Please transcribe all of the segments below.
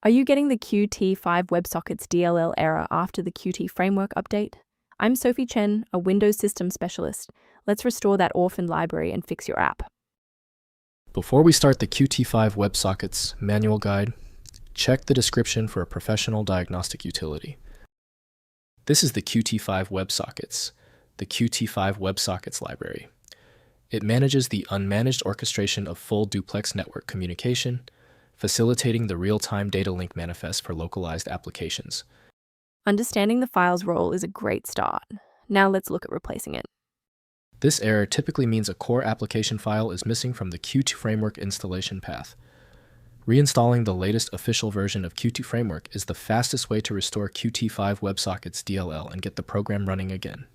Are you getting the Qt5WebSockets.dll error after the Qt Framework update? I'm Sophie Chen, a Windows System Specialist. Let's restore that orphaned library and fix your app. Before we start the Qt5 WebSockets manual guide, check the description for a professional diagnostic utility. This is the Qt5 WebSockets, the Qt5 WebSockets library. It manages the unmanaged orchestration of full-duplex network communication, facilitating the real-time data link manifest for localized applications. Understanding the file's role is a great start. Now let's look at replacing it. This error typically means a core application file is missing from the Qt Framework installation path. Reinstalling the latest official version of Qt Framework is the fastest way to restore Qt5 WebSockets DLL and get the program running again.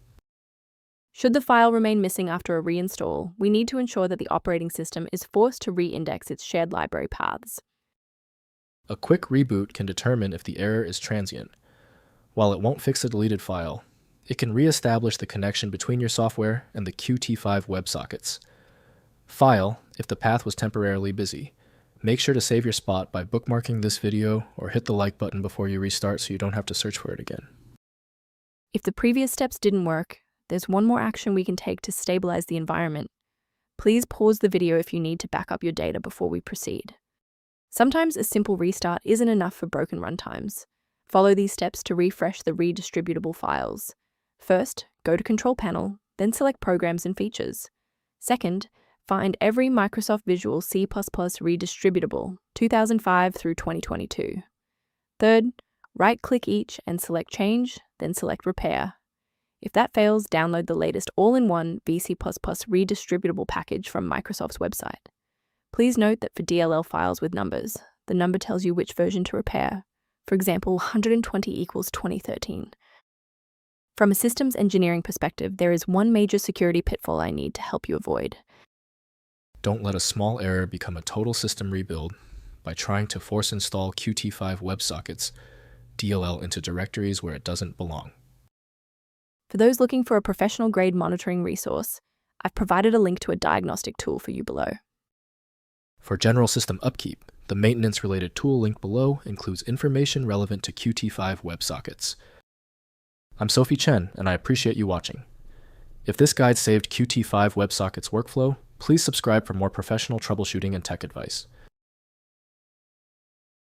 Should the file remain missing after a reinstall, we need to ensure that the operating system is forced to reindex its shared library paths. A quick reboot can determine if the error is transient. While it won't fix a deleted file, it can re-establish the connection between your software and the Qt5 WebSockets. File, if the path was temporarily busy. Make sure to save your spot by bookmarking this video or hit the like button before you restart so you don't have to search for it again. If the previous steps didn't work, there's one more action we can take to stabilize the environment. Please pause the video if you need to back up your data before we proceed. Sometimes a simple restart isn't enough for broken runtimes. Follow these steps to refresh the redistributable files. First, go to Control Panel, then select Programs and Features. Second, find every Microsoft Visual C++ redistributable 2005 through 2022. Third, right-click each and select Change, then select Repair. If that fails, download the latest all-in-one VC++ redistributable package from Microsoft's website. Please note that for DLL files with numbers, the number tells you which version to repair. For example, 120 equals 2013. From a systems engineering perspective, there is one major security pitfall I need to help you avoid. Don't let a small error become a total system rebuild by trying to force install Qt5 WebSockets DLL into directories where it doesn't belong. For those looking for a professional-grade monitoring resource, I've provided a link to a diagnostic tool for you below. For general system upkeep, the maintenance-related tool linked below includes information relevant to Qt5 WebSockets. I'm Sophie Chen, and I appreciate you watching. If this guide saved Qt5 WebSockets workflow, please subscribe for more professional troubleshooting and tech advice.